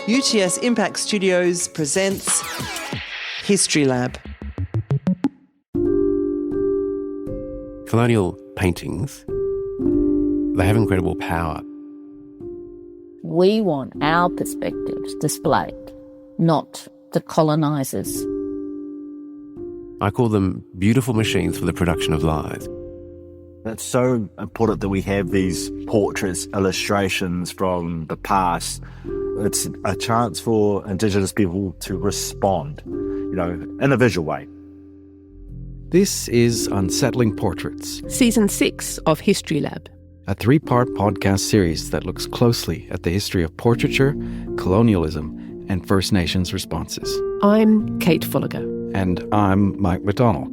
UTS Impact Studios presents History Lab. Colonial paintings, they have incredible power. We want our perspectives displayed, not the colonisers. I call them beautiful machines for the production of lies. It's so important that we have these portraits, illustrations from the past. It's a chance for Indigenous people to respond, in a visual way. This is Unsettling Portraits, Season 6 of History Lab, a 3-part podcast series that looks closely at the history of portraiture, colonialism, and First Nations responses. I'm Kate Fullagar. And I'm Mike McDonnell.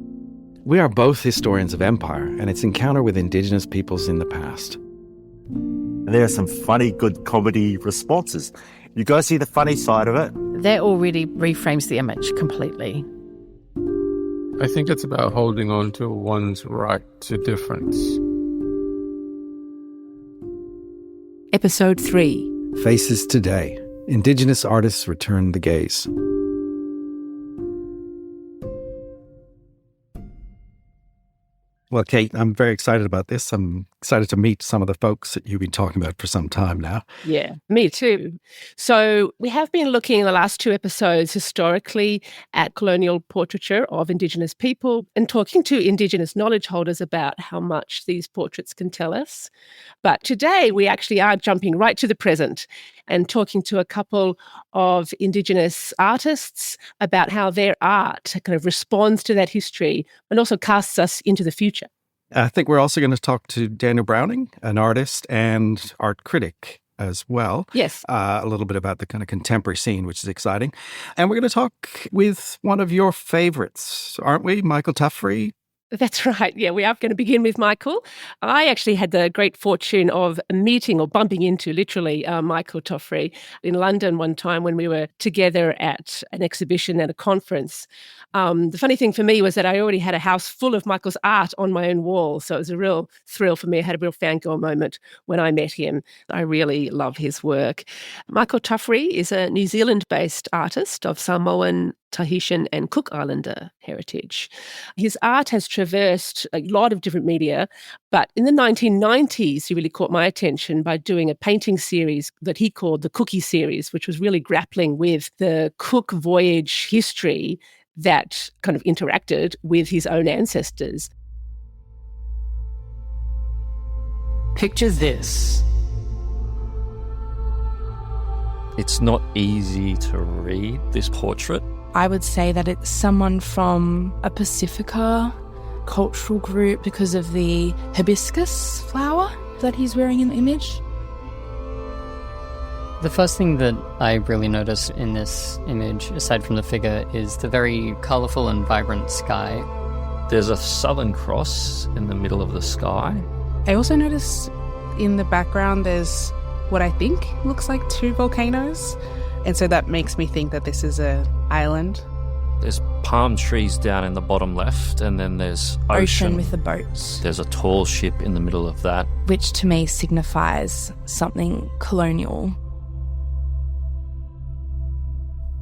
We are both historians of empire and its encounter with Indigenous peoples in the past. There are some funny, good comedy responses. You go see the funny side of it. That already reframes the image completely. I think it's about holding on to one's right to difference. Episode 3. Faces Today. Indigenous artists return the gaze. Well, Kate, I'm very excited about this. I'm excited to meet some of the folks that you've been talking about for some time now. Yeah, me too. So we have been looking in the last 2 episodes historically at colonial portraiture of Indigenous people and talking to Indigenous knowledge holders about how much these portraits can tell us. But today we actually are jumping right to the present and talking to a couple of Indigenous artists about how their art kind of responds to that history and also casts us into the future. I think we're also going to talk to Daniel Browning, an artist and art critic as well. Yes. A little bit about the kind of contemporary scene, which is exciting. And we're going to talk with one of your favorites, aren't we? Michel Tuffery. That's right. Yeah, we are going to begin with Michael. I actually had the great fortune of meeting or bumping into literally Michel Tuffery in London one time when we were together at an exhibition at a conference. The funny thing for me was that I already had a house full of Michael's art on my own wall. So it was a real thrill for me. I had a real fangirl moment when I met him. I really love his work. Michel Tuffery is a New Zealand-based artist of Samoan, Tahitian and Cook Islander heritage. His art has traversed a lot of different media, but in the 1990s, he really caught my attention by doing a painting series that he called the Cookie series, which was really grappling with the Cook voyage history that kind of interacted with his own ancestors. Picture this. It's not easy to read this portrait. I would say that it's someone from a Pacifica cultural group because of the hibiscus flower that he's wearing in the image. The first thing that I really notice in this image, aside from the figure, is the very colourful and vibrant sky. There's a Southern Cross in the middle of the sky. I also notice in the background there's what I think looks like 2 volcanoes. And so that makes me think that this is an island. There's palm trees down in the bottom left, and then there's ocean with the boats. There's a tall ship in the middle of that. Which to me signifies something colonial.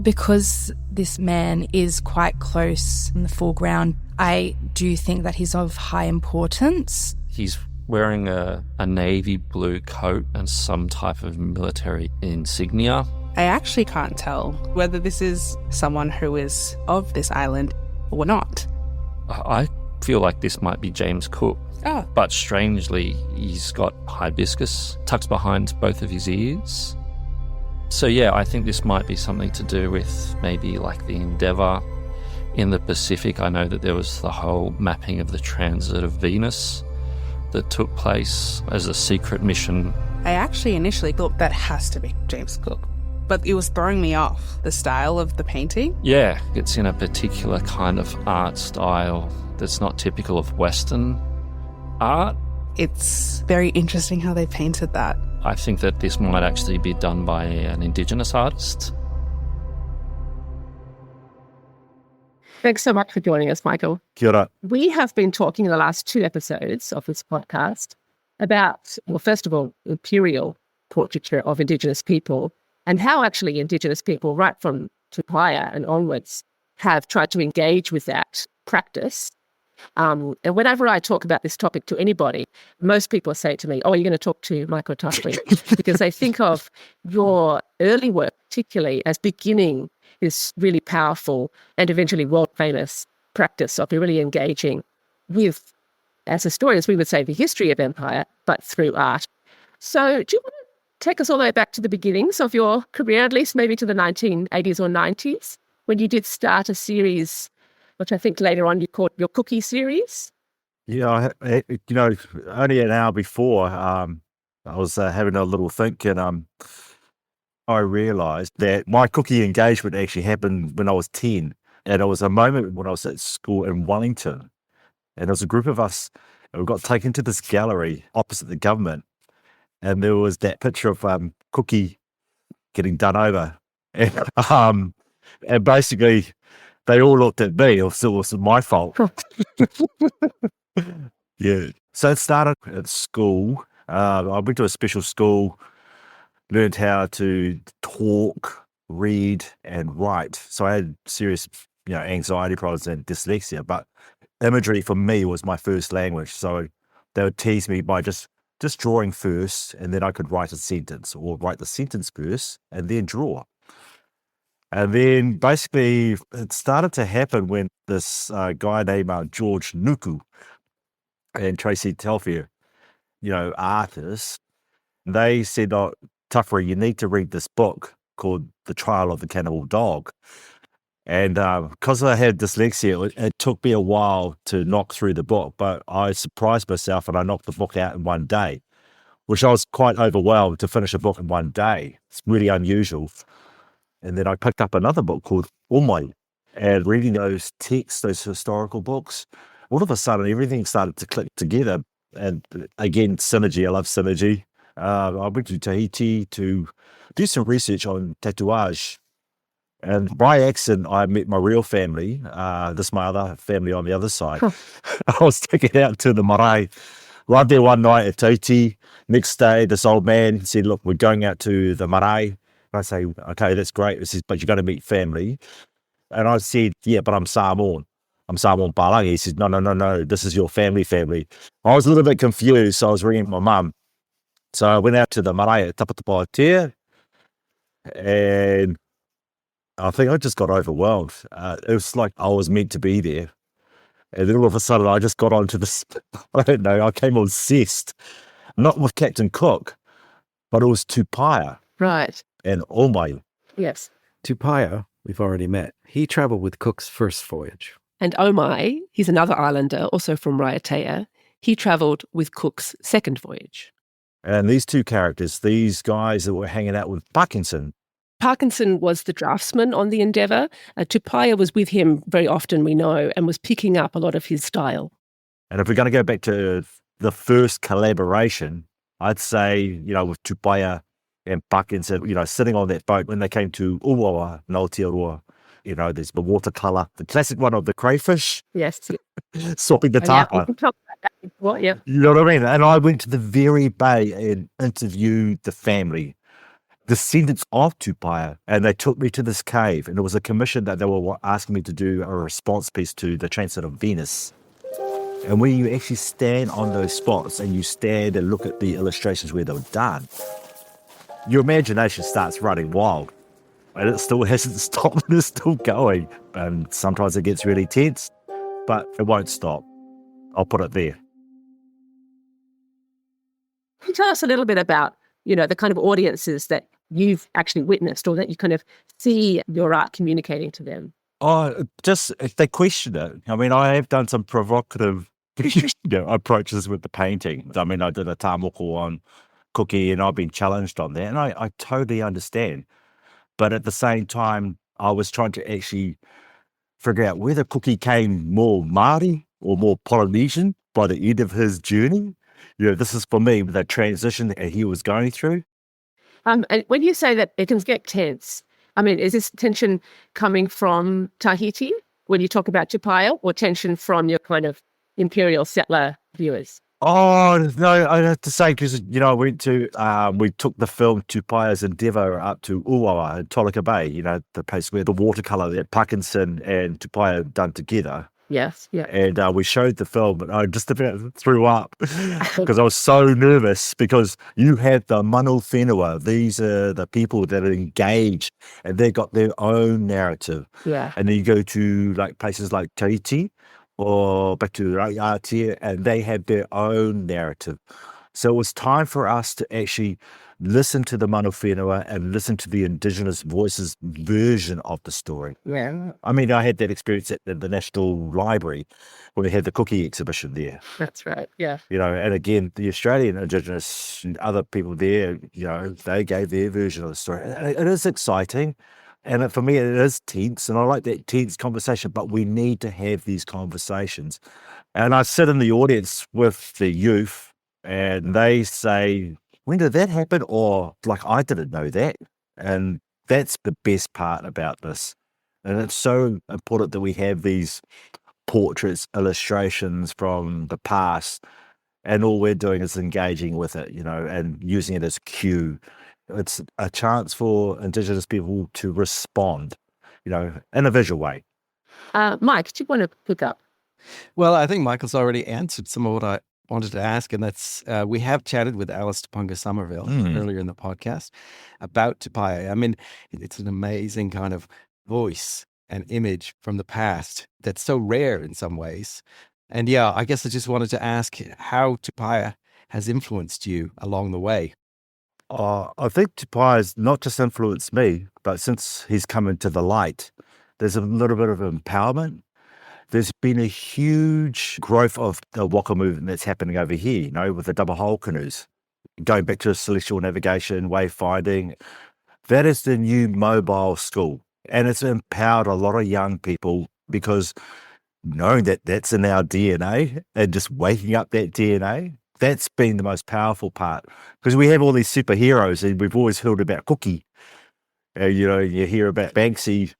Because this man is quite close in the foreground, I do think that he's of high importance. He's wearing a navy blue coat and some type of military insignia. I actually can't tell whether this is someone who is of this island or not. I feel like this might be James Cook. Oh. But strangely, he's got hibiscus tucked behind both of his ears. So yeah, I think this might be something to do with maybe like the Endeavour in the Pacific. I know that there was the whole mapping of the transit of Venus that took place as a secret mission. I actually initially thought that has to be James Cook. But it was throwing me off, the style of the painting. Yeah, it's in a particular kind of art style that's not typical of Western art. It's very interesting how they painted that. I think that this might actually be done by an Indigenous artist. Thanks so much for joining us, Michael. Kia ora. We have been talking in the last 2 episodes of this podcast about, well, first of all, imperial portraiture of Indigenous people, and how actually Indigenous people, right from Tupaya and onwards, have tried to engage with that practice. And whenever I talk about this topic to anybody, most people say to me, "Oh, you're going to talk to Michel Tuffery," because they think of your early work, particularly, as beginning this really powerful and eventually world-famous practice of really engaging with, as historians, we would say the history of empire, but through art. So do you want to take us all the way back to the beginnings of your career, at least maybe to the 1980s or 90s, when you did start a series, which I think later on you called your cookie series? Yeah, only an hour before, I was having a little think, and I realised that my cookie engagement actually happened when I was 10. And it was a moment when I was at school in Wellington. And there was a group of us, and we got taken to this gallery opposite the government. And there was that picture of Cookie getting done over. And basically, they all looked at me. It was my fault. Yeah. So it started at school. I went to a special school, learned how to talk, read, and write. So I had serious, anxiety problems and dyslexia. But imagery for me was my first language. So they would tease me by just drawing first, and then I could write a sentence, or write the sentence first and then draw. And then basically it started to happen when this guy named George Nuku and Tracy Telfair, artists, they said, "Oh, Tuffery, you need to read this book called The Trial of the Cannibal Dog." And because I had dyslexia, it took me a while to knock through the book, but I surprised myself and I knocked the book out in one day, which I was quite overwhelmed to finish a book in one day. It's really unusual. And then I picked up another book called Omai, and reading those texts, those historical books, all of a sudden everything started to click together. And again, synergy, I love synergy. I went to Tahiti to do some research on tatouage. And by accident, I met my real family, my other family on the other side. I was taken out to the marae, right there one night at Tahiti. Next day, this old man said, "Look, we're going out to the marae." I say, "Okay, that's great." He says, "But you're going to meet family." And I said, "Yeah, but I'm Samoan. I'm Samoan Palangi." He says, No, this is your family. I was a little bit confused, so I was ringing my mum. So I went out to the marae at Tapatapatea, and I think I just got overwhelmed. It was like I was meant to be there. And then all of a sudden, I just got onto this, I don't know, I came obsessed. Not with Captain Cook, but it was Tupaya. Right. And Omai. Yes. Tupaya, we've already met. He travelled with Cook's first voyage. And Omai, he's another islander, also from Raiatea. He travelled with Cook's second voyage. And these two characters, these guys that were hanging out with Parkinson. Parkinson was the draftsman on the Endeavour. Tupaya was with him very often, we know, and was picking up a lot of his style. And if we're going to go back to the first collaboration, I'd say, with Tupaya and Parkinson, sitting on that boat when they came to Uwawa, Aotearoa, there's the watercolour, the classic one of the crayfish. Yes. Swapping the tapa. Yeah, we can talk about that before, yeah. You know what I mean? And I went to the very bay and interviewed the family, descendants of Tupaya, and they took me to this cave, and it was a commission that they were asking me to do a response piece to the Transit of Venus. And when you actually stand on those spots and you stand and look at the illustrations where they were done, your imagination starts running wild. And it still hasn't stopped, and it's still going. And sometimes it gets really tense, but it won't stop. I'll put it there. Can you tell us a little bit about, the kind of audiences that you've actually witnessed, or that you kind of see your art communicating to them? Oh, just if they question it. I mean, I have done some provocative approaches with the painting. I mean, I did a tāmoko on Cookie, and I've been challenged on that, and I totally understand. But at the same time, I was trying to actually figure out whether Cookie came more Māori or more Polynesian by the end of his journey. This is for me the transition that he was going through. And when you say that it can get tense, I mean, is this tension coming from Tahiti when you talk about Tupaya, or tension from your kind of imperial settler viewers? Oh, no, I have to say, because, I went to, we took the film Tupaya's Endeavour up to Uawa in Tolika Bay, the place where the watercolour that Parkinson and Tupaya done together. Yes, yeah. And we showed the film, and I just about threw up because I was so nervous, because you had the manu whenua. These are the people that are engaged, and they got their own narrative. Yeah. And then you go to places like Tahiti or back to Raiatea, and they have their own narrative. So it was time for us to actually listen to the manu whenua and listen to the Indigenous voices version of the story. Yeah. I mean, I had that experience at the National Library when we had the cookie exhibition there. That's right, yeah. And again, the Australian Indigenous and other people there, they gave their version of the story. It is exciting. And for me, it is tense, and I like that tense conversation, but we need to have these conversations. And I sit in the audience with the youth, and they say, when did that happen? Or, I didn't know that. And that's the best part about this. And it's so important that we have these portraits, illustrations from the past, and all we're doing is engaging with it, and using it as cue. It's a chance for Indigenous people to respond, in a visual way. Mike, do you want to pick up? Well, I think Michael's already answered some of what I wanted to ask, and that's we have chatted with Alice Tupunga Somerville earlier in the podcast about Tupaya. I mean, it's an amazing kind of voice and image from the past that's so rare in some ways. And yeah, I guess I just wanted to ask how Tupaya has influenced you along the way. I think Tupaya's not just influenced me, but since he's come into the light, there's a little bit of empowerment. There's been a huge growth of the waka movement that's happening over here, with the double hull canoes. Going back to celestial navigation, wayfinding, that is the new mobile school. And it's empowered a lot of young people, because knowing that that's in our DNA and just waking up that DNA, that's been the most powerful part, because we have all these superheroes, and we've always heard about Cookie. You hear about Banksy,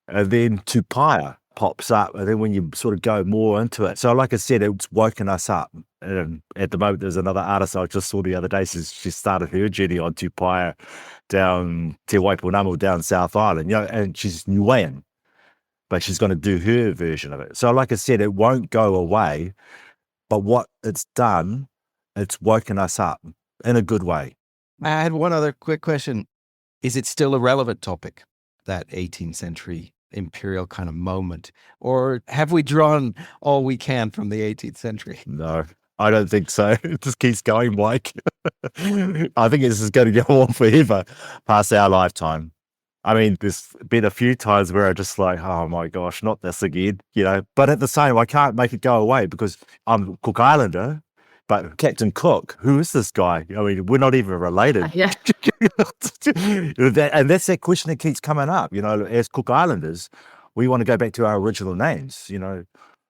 and then Tupaya pops up, and then when you sort of go more into it. So like I said, it's woken us up. And at the moment, there's another artist I just saw the other day, she started her journey on Tupaya down Te Waipunamu, down South Island, and she's Niuean, but she's going to do her version of it. So like I said, it won't go away, but what it's done, it's woken us up in a good way. I had one other quick question. Is it still a relevant topic, that 18th century imperial kind of moment? Or have we drawn all we can from the 18th century? No, I don't think so. It just keeps going, Mike. I think this is going to go on forever past our lifetime. I mean, there's been a few times where I'm just like, oh my gosh, not this again, But at the same, I can't make it go away, because I'm Cook Islander, but Captain Cook, who is this guy? I mean, we're not even related. Yeah. And that's that question that keeps coming up, as Cook Islanders, we want to go back to our original names,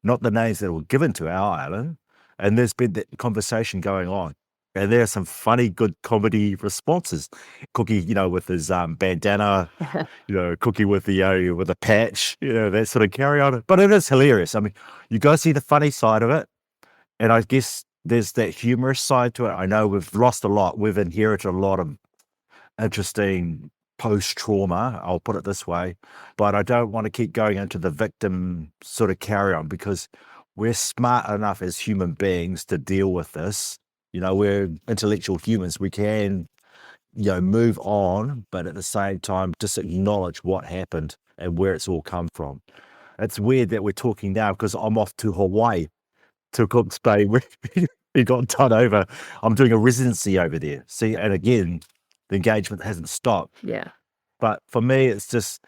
not the names that were given to our island. And there's been that conversation going on. And there are some funny, good comedy responses. Cookie, with his bandana, Cookie with the patch, that sort of carry on. But it is hilarious. I mean, you go see the funny side of it. And I guess there's that humorous side to it. I know we've lost a lot. We've inherited a lot of interesting post-trauma, I'll put it this way. But I don't want to keep going into the victim sort of carry on, because we're smart enough as human beings to deal with this. We're intellectual humans. We can, move on, but at the same time, just acknowledge what happened and where it's all come from. It's weird that we're talking now, because I'm off to Hawaii, to Cook's Bay. We got done over. I'm doing a residency over there. See, and again, the engagement hasn't stopped. Yeah. But for me, it's just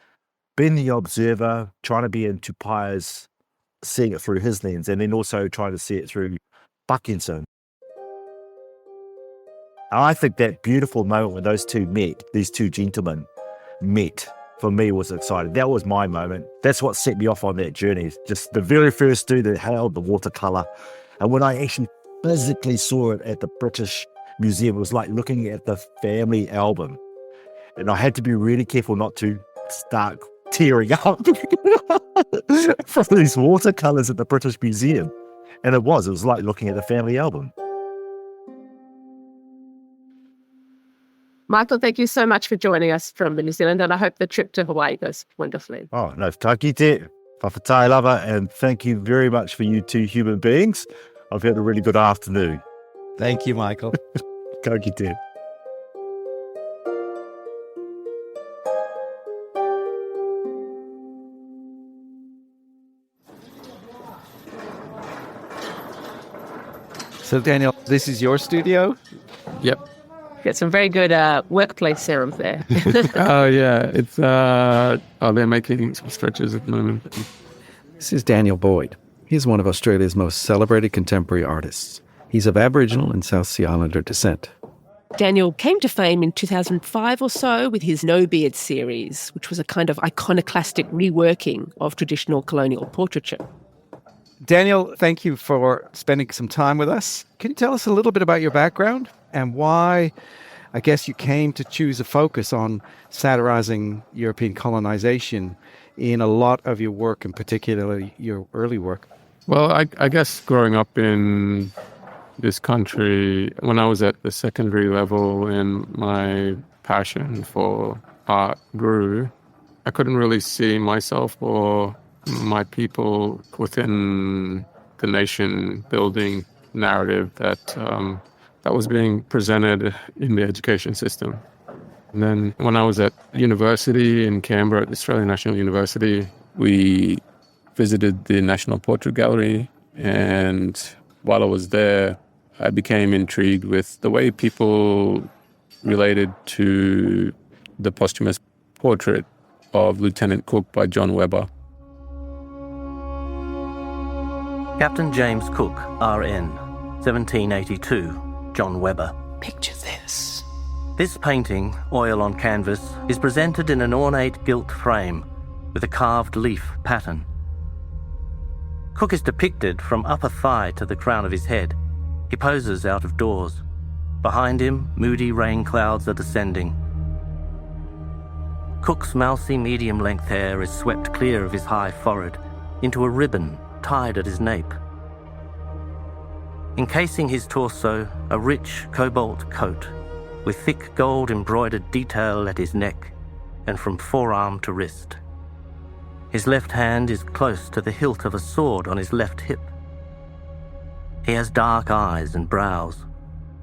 being the observer, trying to be in Tupaya's, seeing it through his lens, and then also trying to see it through Parkinson. I think that beautiful moment when those two met, these two gentlemen met, for me was exciting. That was my moment. That's what set me off on that journey. Just the very first dude that held the watercolour. And when I actually physically saw it at the British Museum, it was like looking at the family album. And I had to be really careful not to start tearing up from these watercolours at the British Museum. And it was like looking at the family album. Michael, thank you so much for joining us from New Zealand, and I hope the trip to Hawaii goes wonderfully. Oh, no, taki te, whawhatai lava, and thank you very much for you two human beings. I've had a really good afternoon. Thank you, Michael. Ka kite. So, Daniel, this is your studio? Yep. Get some very good workplace serums there. Oh, yeah. It's they're making some stretches at the moment. This is Daniel Boyd. He's one of Australia's most celebrated contemporary artists. He's of Aboriginal and South Sea Islander descent. Daniel came to fame in 2005 or so with his No Beard series, which was a kind of iconoclastic reworking of traditional colonial portraiture. Daniel, thank you for spending some time with us. Can you tell us a little bit about your background and why, I guess, you came to choose a focus on satirizing European colonization in a lot of your work, and particularly your early work? Well, I guess growing up in this country, when I was at the secondary level and my passion for art grew, I couldn't really see myself or my people within the nation-building narrative that was being presented in the education system. And then when I was at university in Canberra at the Australian National University, we visited the National Portrait Gallery, and while I was there, I became intrigued with the way people related to the posthumous portrait of Lieutenant Cook by John Webber. Captain James Cook, RN, 1782, John Webber. Picture this. This painting, oil on canvas, is presented in an ornate gilt frame with a carved leaf pattern. Cook is depicted from upper thigh to the crown of his head. He poses out of doors. Behind him, moody rain clouds are descending. Cook's mousy medium-length hair is swept clear of his high forehead into a ribbon tied at his nape. Encasing his torso, a rich cobalt coat with thick gold embroidered detail at his neck and from forearm to wrist. His left hand is close to the hilt of a sword on his left hip. He has dark eyes and brows,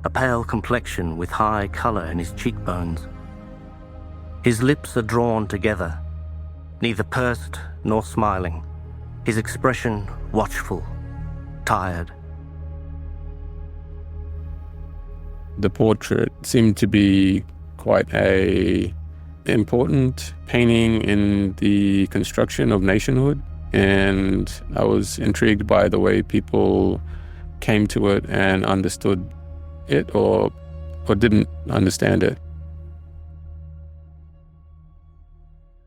a pale complexion with high colour in his cheekbones. His lips are drawn together, neither pursed nor smiling. His expression watchful, tired. The portrait seemed to be quite a important painting in the construction of nationhood, and I was intrigued by the way people came to it and understood it or didn't understand it.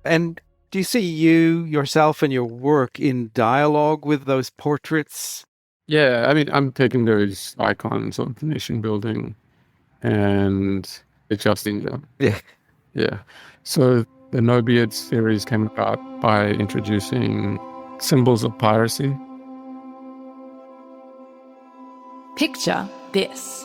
And do you see you, yourself, and your work in dialogue with those portraits? Yeah, I mean, I'm taking those icons of nation building and adjusting them. Yeah. Yeah. So the No Beard series came about by introducing symbols of piracy. Picture this.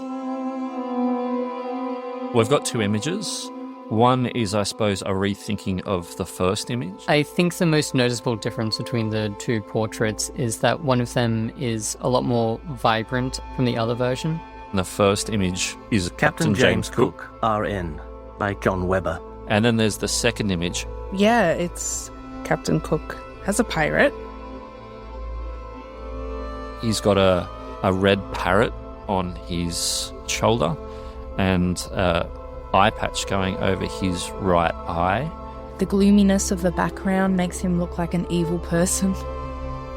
We've got two images. One is, I suppose, a rethinking of the first image. I think the most noticeable difference between the two portraits is that one of them is a lot more vibrant from the other version. And the first image is Captain James Cook, RN, by John Webber. And then there's the second image. Yeah, it's Captain Cook as a pirate. He's got a red parrot on his shoulder and eye patch going over his right eye. The gloominess of the background makes him look like an evil person.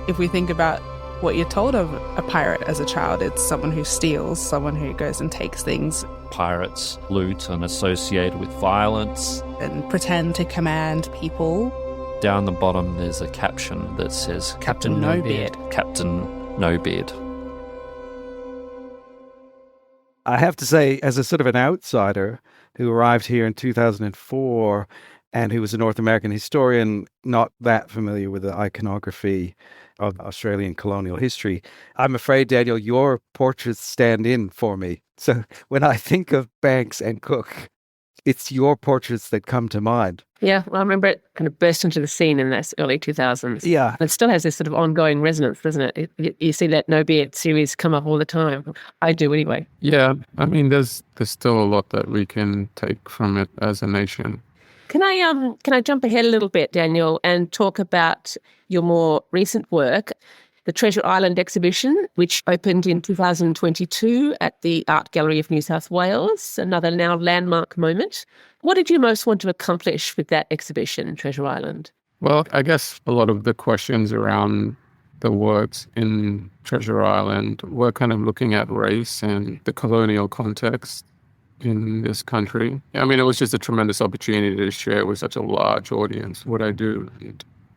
If we think about what you're told of a pirate as a child, it's someone who steals, someone who goes and takes things. Pirates loot and associated with violence. And pretend to command people. Down the bottom there's a caption that says, Captain No Beard. Captain No Beard. I have to say, as a sort of an outsider who arrived here in 2004 and who was a North American historian, not that familiar with the iconography of Australian colonial history. I'm afraid, Daniel, your portraits stand in for me. So when I think of Banks and Cook, it's your portraits that come to mind. Yeah, well, I remember it kind of burst into the scene in the early 2000s. Yeah. It still has this sort of ongoing resonance, doesn't it? You see that No Beard series come up all the time. I do anyway. Yeah, I mean, there's still a lot that we can take from it as a nation. Can I jump ahead a little bit, Daniel, and talk about your more recent work, the Treasure Island exhibition, which opened in 2022 at the Art Gallery of New South Wales, another now landmark moment. What did you most want to accomplish with that exhibition, Treasure Island? Well, I guess a lot of the questions around the works in Treasure Island were kind of looking at race and the colonial context in this country. I mean, it was just a tremendous opportunity to share with such a large audience what I do,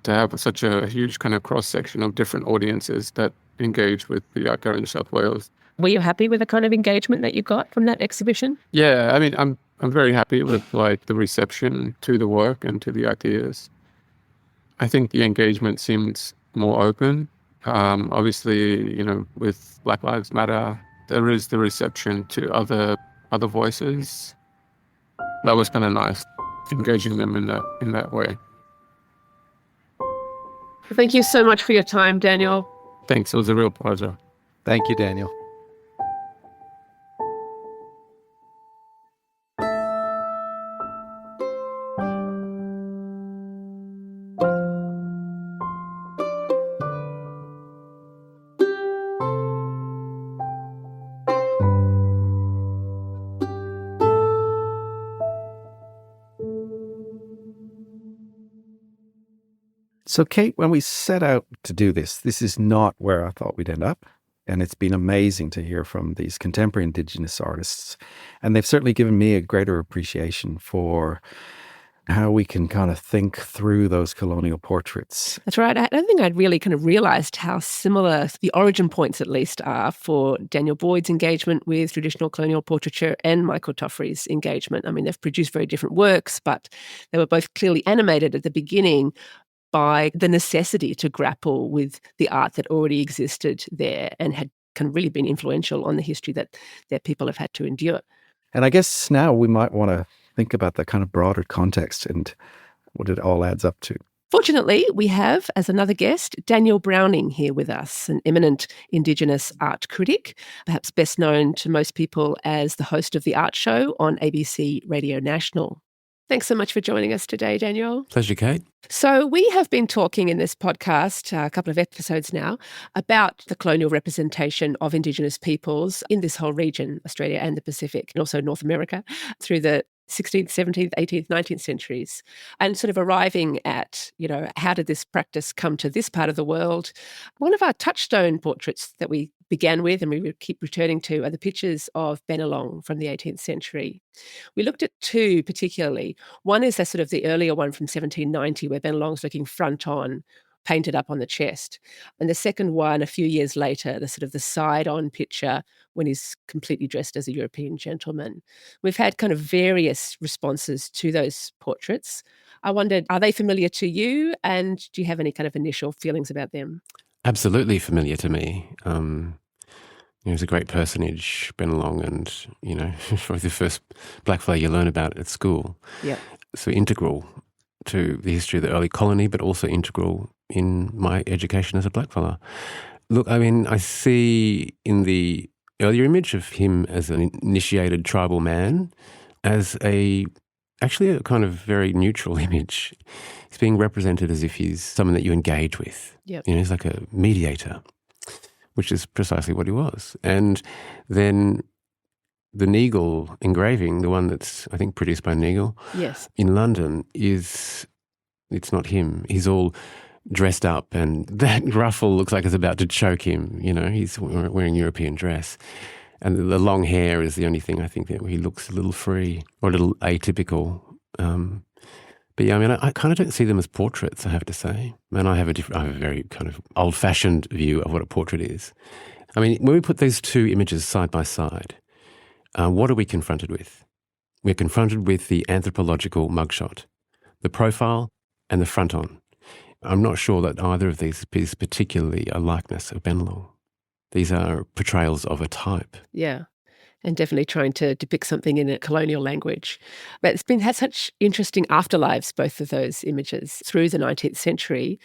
to have such a huge kind of cross-section of different audiences that engage with the art gallery in New South Wales. Were you happy with the kind of engagement that you got from that exhibition? Yeah, I mean, I'm very happy with like the reception to the work and to the ideas. I think the engagement seems more open. Obviously, you know, with Black Lives Matter, there is the reception to other voices. That was kind of nice, engaging them in that way. Thank you so much for your time, Daniel. Thanks. It was a real pleasure. Thank you, Daniel. So, Kate, when we set out to do this is not where I thought we'd end up. And it's been amazing to hear from these contemporary Indigenous artists. And they've certainly given me a greater appreciation for how we can kind of think through those colonial portraits. That's right. I don't think I'd really kind of realised how similar the origin points, at least, are for Daniel Boyd's engagement with traditional colonial portraiture and Michel Tuffery's engagement. I mean, they've produced very different works, but they were both clearly animated at the beginning by the necessity to grapple with the art that already existed there and had kind of really been influential on the history that their people have had to endure. And I guess now we might want to think about the kind of broader context and what it all adds up to. Fortunately, we have, as another guest, Daniel Browning here with us, an eminent Indigenous art critic, perhaps best known to most people as the host of The Art Show on ABC Radio National. Thanks so much for joining us today, Daniel. Pleasure, Kate. So we have been talking in this podcast, a couple of episodes now, about the colonial representation of Indigenous peoples in this whole region, Australia and the Pacific, and also North America, through the 16th, 17th, 18th, 19th centuries, and sort of arriving at, you know, how did this practice come to this part of the world? One of our touchstone portraits that we began with and we keep returning to are the pictures of Bennelong from the 18th century. We looked at two particularly. One is sort of the earlier one from 1790 where Bennelong's looking front on, painted up on the chest. And the second one, a few years later, the sort of the side-on picture when he's completely dressed as a European gentleman. We've had kind of various responses to those portraits. I wondered, are they familiar to you? And do you have any kind of initial feelings about them? Absolutely familiar to me. He was a great personage, Bennelong, and, you know, probably the first blackfellow you learn about at school. Yeah. So integral to the history of the early colony, but also integral in my education as a blackfellow. Look, I mean, I see in the earlier image of him as an initiated tribal man as actually a kind of very neutral image. He's being represented as if he's someone that you engage with. Yep. You know, he's like a mediator, which is precisely what he was. And then the Neagle engraving, the one that's, I think, produced by Neagle yes. in London, it's not him. He's all dressed up and that ruffle looks like it's about to choke him. You know, he's wearing European dress. And the long hair is the only thing I think that he looks a little free or a little atypical. But yeah, I mean, I kind of don't see them as portraits, I have to say. And I have a very kind of old-fashioned view of what a portrait is. I mean, when we put these two images side by side, what are we confronted with? We're confronted with the anthropological mugshot, the profile and the front-on. I'm not sure that either of these is particularly a likeness of Bennelong. These are portrayals of a type. Yeah. And definitely trying to depict something in a colonial language. But it's had such interesting afterlives, both of those images, through the 19th century,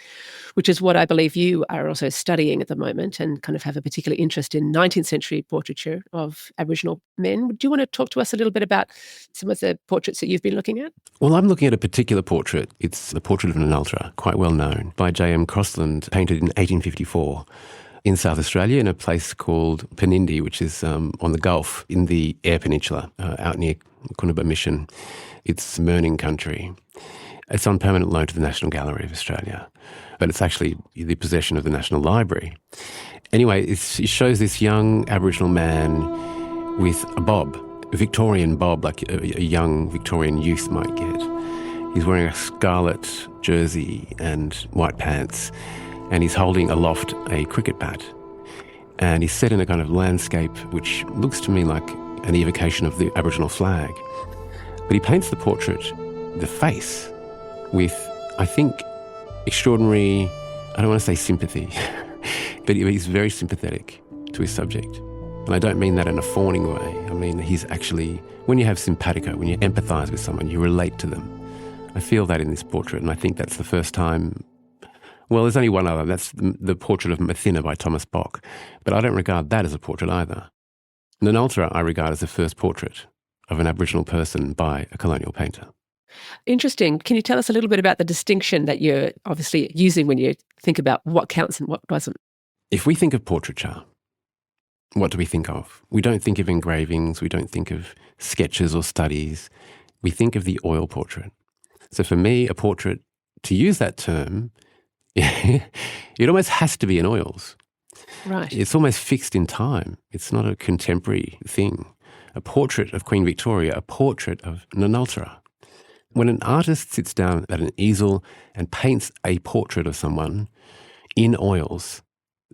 which is what I believe you are also studying at the moment and kind of have a particular interest in 19th century portraiture of Aboriginal men. Do you want to talk to us a little bit about some of the portraits that you've been looking at? Well, I'm looking at a particular portrait. It's the portrait of Nunaltra, quite well known, by J.M. Crossland, painted in 1854. In South Australia, in a place called Penindi, which is on the Gulf in the Eyre Peninsula, out near Coonamble Mission. It's Mirning country. It's on permanent loan to the National Gallery of Australia, but it's actually the possession of the National Library. Anyway, it shows this young Aboriginal man with a bob, a Victorian bob, like a young Victorian youth might get. He's wearing a scarlet jersey and white pants, and he's holding aloft a cricket bat. And he's set in a kind of landscape which looks to me like an evocation of the Aboriginal flag. But he paints the portrait, the face, with, I think, extraordinary, I don't want to say sympathy, but he's very sympathetic to his subject. And I don't mean that in a fawning way. I mean, he's actually, when you have simpatico, when you empathise with someone, you relate to them. I feel that in this portrait, and I think that's the first time. Well, there's only one other. That's the portrait of Mathina by Thomas Bock. But I don't regard that as a portrait either. Nunaltra I regard as the first portrait of an Aboriginal person by a colonial painter. Interesting. Can you tell us a little bit about the distinction that you're obviously using when you think about what counts and what doesn't? If we think of portraiture, what do we think of? We don't think of engravings. We don't think of sketches or studies. We think of the oil portrait. So for me, a portrait, to use that term, it almost has to be in oils. Right. It's almost fixed in time. It's not a contemporary thing. A portrait of Queen Victoria, a portrait of Nunaltra. When an artist sits down at an easel and paints a portrait of someone in oils,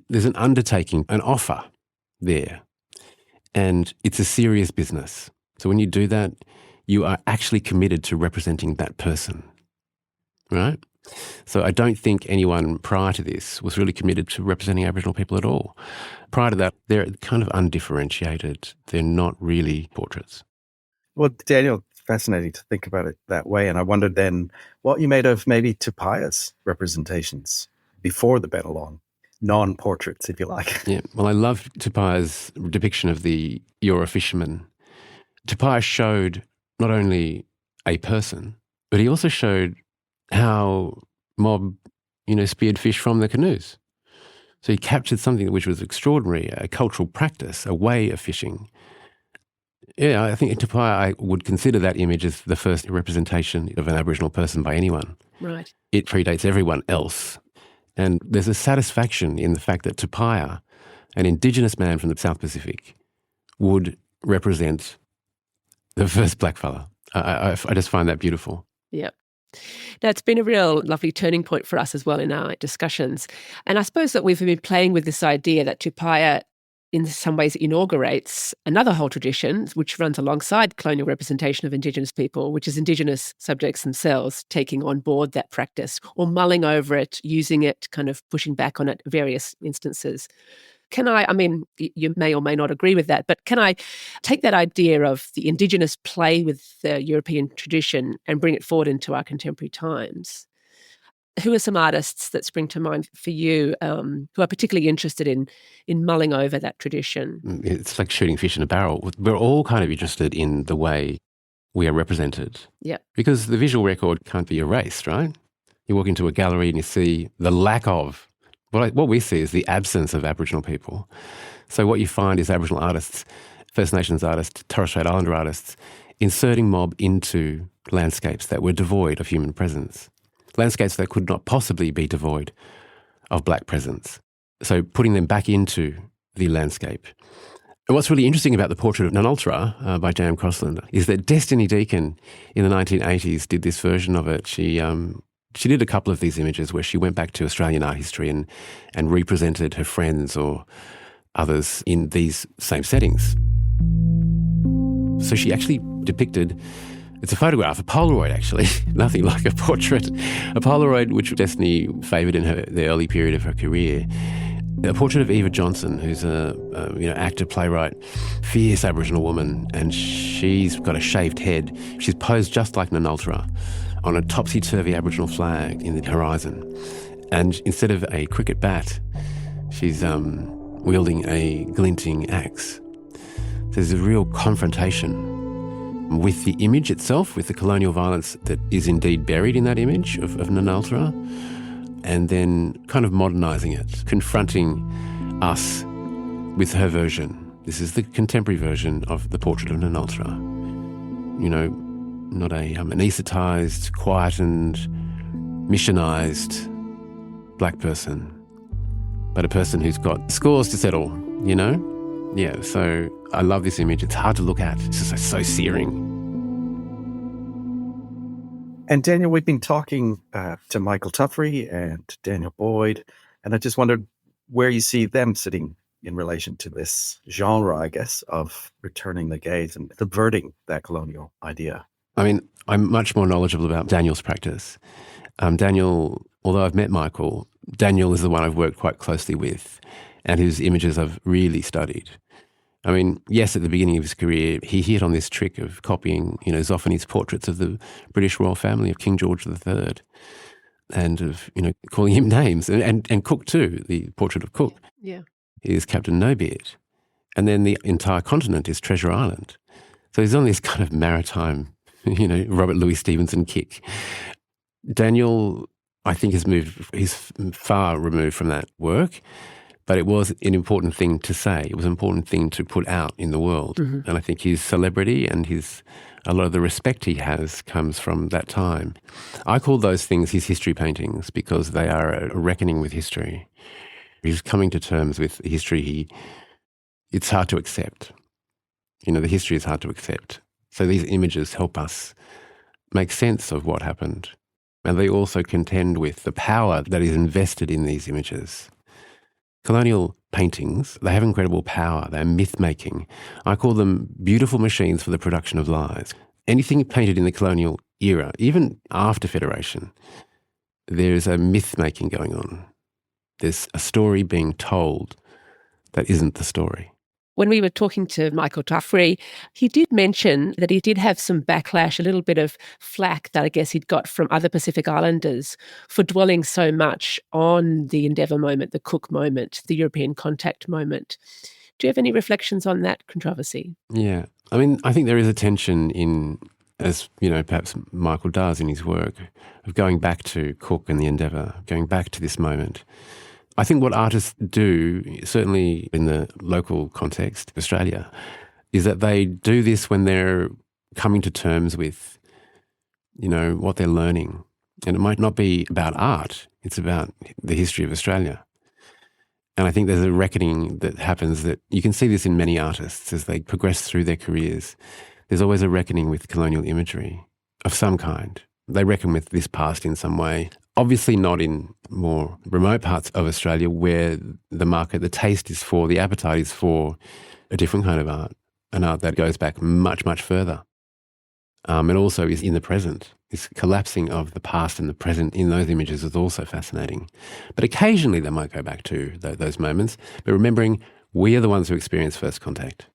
there's an undertaking, an offer there. And it's a serious business. So when you do that, you are actually committed to representing that person, right? So I don't think anyone prior to this was really committed to representing Aboriginal people at all. Prior to that, they're kind of undifferentiated. They're not really portraits. Well, Daniel, it's fascinating to think about it that way. And I wondered then what you made of maybe Tupaya's representations before the Bennelong, non-portraits, if you like. Yeah, well, I love Tupaya's depiction of the You're a Fisherman. Tupaya showed not only a person, but he also showed how mob, speared fish from the canoes. So he captured something which was extraordinary, a cultural practice, a way of fishing. Yeah, I think Tupaya, I would consider that image as the first representation of an Aboriginal person by anyone. Right. It predates everyone else. And there's a satisfaction in the fact that Tupaya, an Indigenous man from the South Pacific, would represent the first blackfella. I just find that beautiful. Yep. Now, it's been a real lovely turning point for us as well in our discussions. And I suppose that we've been playing with this idea that Tupaya in some ways inaugurates another whole tradition which runs alongside colonial representation of Indigenous people, which is Indigenous subjects themselves taking on board that practice or mulling over it, using it, kind of pushing back on it various instances. I mean, you may or may not agree with that, but can I take that idea of the Indigenous play with the European tradition and bring it forward into our contemporary times? Who are some artists that spring to mind for you who are particularly interested in mulling over that tradition? It's like shooting fish in a barrel. We're all kind of interested in the way we are represented. Yeah. Because the visual record can't be erased, right? You walk into a gallery and you see the lack of, what we see is the absence of Aboriginal people. So what you find is Aboriginal artists, First Nations artists, Torres Strait Islander artists, inserting mob into landscapes that were devoid of human presence, landscapes that could not possibly be devoid of black presence. So putting them back into the landscape. And what's really interesting about the portrait of Nunaltra by J.M. Crossland is that Destiny Deacon in the 1980s did this version of it. She did a couple of these images where she went back to Australian art history and represented her friends or others in these same settings. So she actually depicted It's a photograph, a Polaroid actually, nothing like a portrait. A Polaroid which Destiny favoured in the early period of her career. A portrait of Eva Johnson, who's a actor, playwright, fierce Aboriginal woman, and she's got a shaved head. She's posed just like Nanultra on a topsy-turvy Aboriginal flag in the horizon. And instead of a cricket bat, she's wielding a glinting axe. There's a real confrontation with the image itself, with the colonial violence that is indeed buried in that image of Nanultra, and then kind of modernising it, confronting us with her version. This is the contemporary version of the portrait of Nanultra. You know, not a anaesthetised, quietened, missionised black person, but a person who's got scores to settle, you know? Yeah, so I love this image. It's hard to look at. It's just so searing. And Daniel, we've been talking to Michel Tuffery and Daniel Boyd, and I just wondered where you see them sitting in relation to this genre, I guess, of returning the gaze and subverting that colonial idea. I mean, I'm much more knowledgeable about Daniel's practice. Daniel, although I've met Michel, Daniel is the one I've worked quite closely with and whose images I've really studied. I mean, yes, at the beginning of his career, he hit on this trick of copying, Zoffany's portraits of the British royal family of King George III and of, calling him names. And Cook too, the portrait of Cook. Yeah. He is Captain No Beard. And then the entire continent is Treasure Island. So he's on this kind of maritime, Robert Louis Stevenson kick. Daniel, I think, he's far removed from that work. But it was an important thing to say. It was an important thing to put out in the world. Mm-hmm. And I think his celebrity and a lot of the respect he has comes from that time. I call those things his history paintings because they are a reckoning with history. He's coming to terms with history it's hard to accept. The history is hard to accept. So these images help us make sense of what happened. And they also contend with the power that is invested in these images. Colonial paintings, they have incredible power. They're myth-making. I call them beautiful machines for the production of lies. Anything painted in the colonial era, even after Federation, there's a myth-making going on. There's a story being told that isn't the story. When we were talking to Michel Tuffery, he did mention that he did have some backlash, a little bit of flack that I guess he'd got from other Pacific Islanders for dwelling so much on the Endeavour moment, the Cook moment, the European contact moment. Do you have any reflections on that controversy? Yeah. I mean, I think there is a tension in, as perhaps Michel does in his work, of going back to Cook and the Endeavour, going back to this moment. I think what artists do, certainly in the local context of Australia, is that they do this when they're coming to terms with, what they're learning. And it might not be about art, it's about the history of Australia. And I think there's a reckoning that happens that you can see this in many artists as they progress through their careers. There's always a reckoning with colonial imagery of some kind. They reckon with this past in some way. Obviously not in more remote parts of Australia where the market, the taste is for, the appetite is for a different kind of art, an art that goes back much, much further. And also is in the present. This collapsing of the past and the present in those images is also fascinating. But occasionally they might go back to those moments, but remembering we are the ones who experience first contact.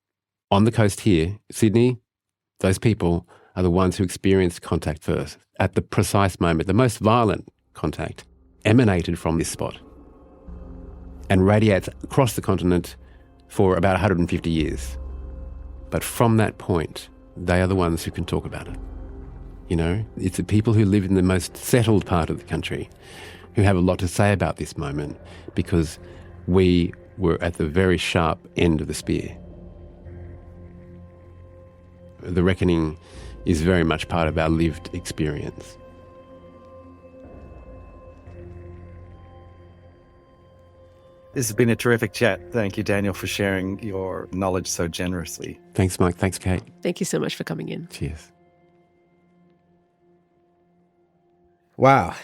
On the coast here, Sydney, those people are the ones who experienced contact first, at the precise moment, the most violent contact emanated from this spot and radiates across the continent for about 150 years. But from that point, they are the ones who can talk about it. It's the people who live in the most settled part of the country who have a lot to say about this moment because we were at the very sharp end of the spear. The reckoning is very much part of our lived experience. This has been a terrific chat. Thank you, Daniel, for sharing your knowledge so generously. Thanks, Mike. Thanks, Kate. Thank you so much for coming in. Cheers. Wow.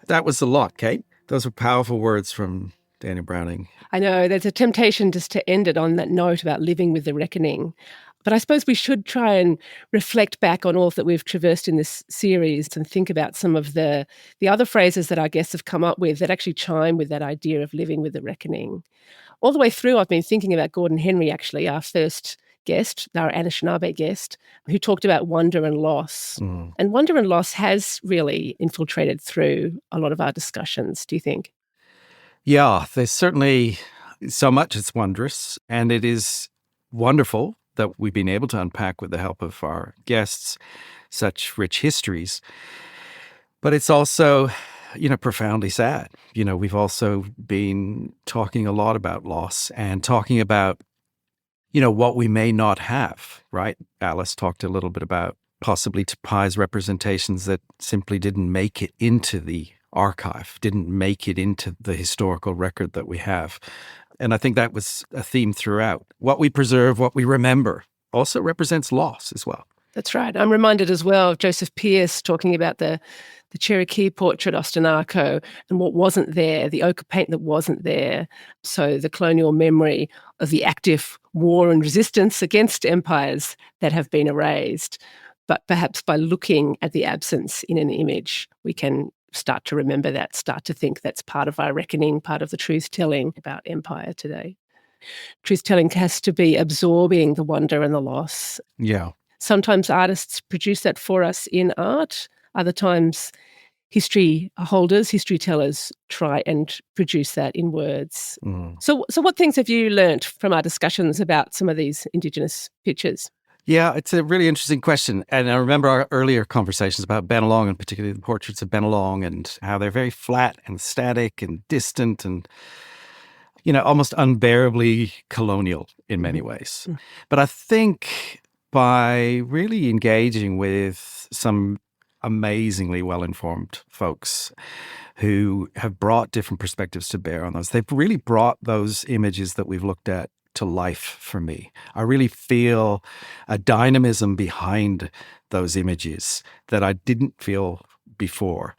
That was a lot, Kate. Those were powerful words from Daniel Browning. I know, there's a temptation just to end it on that note about living with the reckoning. But I suppose we should try and reflect back on all that we've traversed in this series and think about some of the other phrases that our guests have come up with that actually chime with that idea of living with the reckoning. All the way through, I've been thinking about Gordon Henry, actually, our first guest, our Anishinaabe guest, who talked about wonder and loss. And wonder and loss has really infiltrated through a lot of our discussions, do you think? Yeah, there's certainly so much that's wondrous, and it is wonderful that we've been able to unpack with the help of our guests such rich histories. But it's also, profoundly sad. We've also been talking a lot about loss and talking about, what we may not have, right? Alice talked a little bit about possibly Tupai's representations that simply didn't make it into the archive, didn't make it into the historical record that we have. And I think that was a theme throughout. What we preserve, what we remember, also represents loss as well. That's right. I'm reminded as well of Joseph Pearce talking about the Cherokee portrait Ostanako and what wasn't there, the ochre paint that wasn't there. So the colonial memory of the active war and resistance against empires that have been erased. But perhaps by looking at the absence in an image, we can start to remember that, start to think that's part of our reckoning, part of the truth-telling about empire today. Truth-telling has to be absorbing the wonder and the loss. Yeah. Sometimes artists produce that for us in art. Other times history holders, history tellers try and produce that in words. So what things have you learnt from our discussions about some of these Indigenous pictures? Yeah, it's a really interesting question. And I remember our earlier conversations about Bennelong, and particularly the portraits of Bennelong, and how they're very flat and static and distant and, almost unbearably colonial in many ways. But I think by really engaging with some amazingly well-informed folks who have brought different perspectives to bear on those, they've really brought those images that we've looked at to life for me. I really feel a dynamism behind those images that I didn't feel before.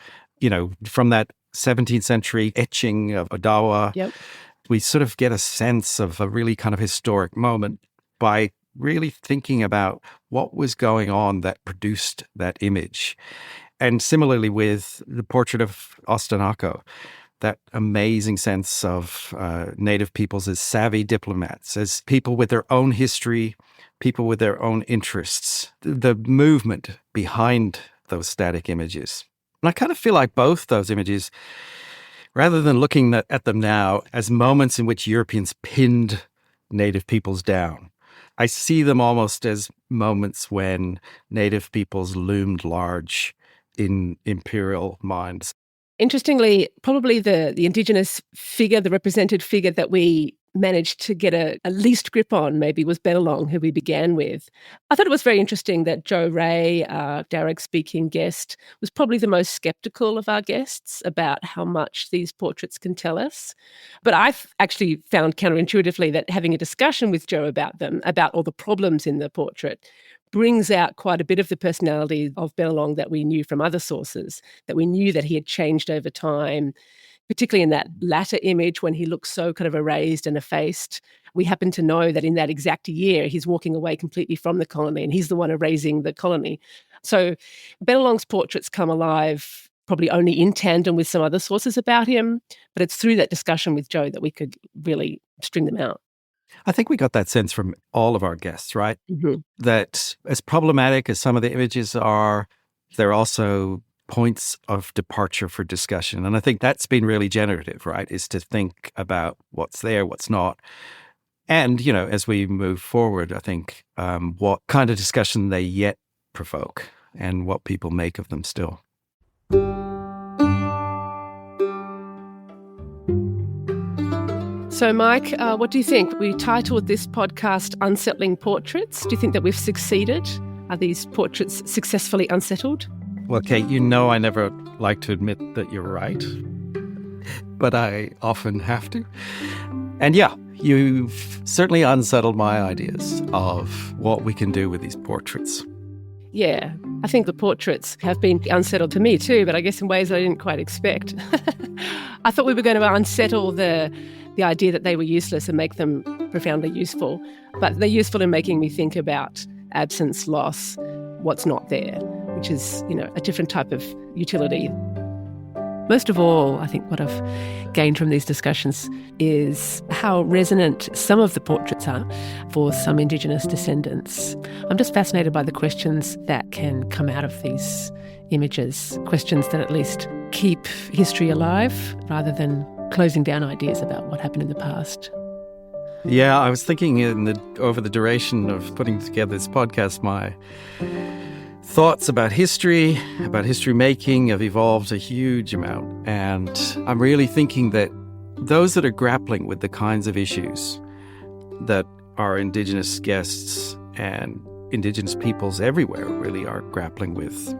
From that 17th century etching of Odawa, we sort of get a sense of a really kind of historic moment by really thinking about what was going on that produced that image. And similarly with the portrait of Ostanako, that amazing sense of Native peoples as savvy diplomats, as people with their own history, people with their own interests, the movement behind those static images. And I kind of feel like both those images, rather than looking at them now as moments in which Europeans pinned Native peoples down, I see them almost as moments when Native peoples loomed large in imperial minds. Interestingly, probably the Indigenous figure, the represented figure that we managed to get a least grip on maybe was Bennelong, who we began with. I thought it was very interesting that Joe Ray, our Darug-speaking guest, was probably the most sceptical of our guests about how much these portraits can tell us. But I've actually found counterintuitively that having a discussion with Joe about them, about all the problems in the portrait, brings out quite a bit of the personality of Bennelong that we knew from other sources, that we knew that he had changed over time, particularly in that latter image when he looks so kind of erased and effaced. We happen to know that in that exact year, he's walking away completely from the colony and he's the one erasing the colony. So Bennelong's portraits come alive probably only in tandem with some other sources about him, but it's through that discussion with Joe that we could really string them out. I think we got that sense from all of our guests, right? That as problematic as some of the images are, they're also points of departure for discussion. And I think that's been really generative, right? Is to think about what's there, what's not. And, as we move forward, I think what kind of discussion they yet provoke and what people make of them still. So, Mike, what do you think? We titled this podcast Unsettling Portraits. Do you think that we've succeeded? Are these portraits successfully unsettled? Well, Kate, I never like to admit that you're right, but I often have to. And yeah, you've certainly unsettled my ideas of what we can do with these portraits. Yeah, I think the portraits have been unsettled to me too, but I guess in ways I didn't quite expect. I thought we were going to unsettle the the idea that they were useless and make them profoundly useful. But they're useful in making me think about absence, loss, what's not there, which is, a different type of utility. Most of all, I think what I've gained from these discussions is how resonant some of the portraits are for some Indigenous descendants. I'm just fascinated by the questions that can come out of these images, questions that at least keep history alive rather than closing down ideas about what happened in the past. Yeah, I was thinking over the duration of putting together this podcast, my thoughts about history making have evolved a huge amount. And I'm really thinking that those that are grappling with the kinds of issues that our Indigenous guests and Indigenous peoples everywhere really are grappling with,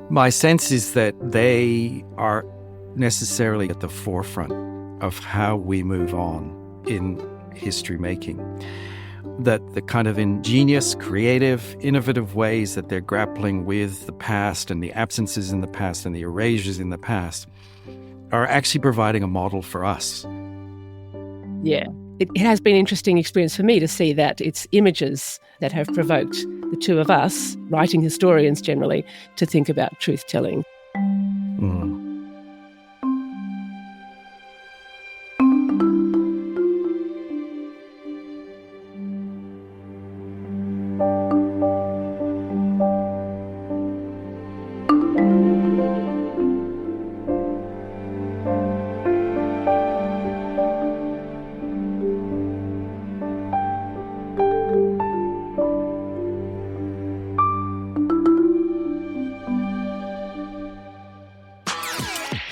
my sense is that they are necessarily at the forefront of how we move on in history making. That the kind of ingenious, creative, innovative ways that they're grappling with the past and the absences in the past and the erasures in the past are actually providing a model for us. Yeah, it has been an interesting experience for me to see that it's images that have provoked the two of us, writing historians generally, to think about truth-telling.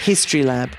History Lab.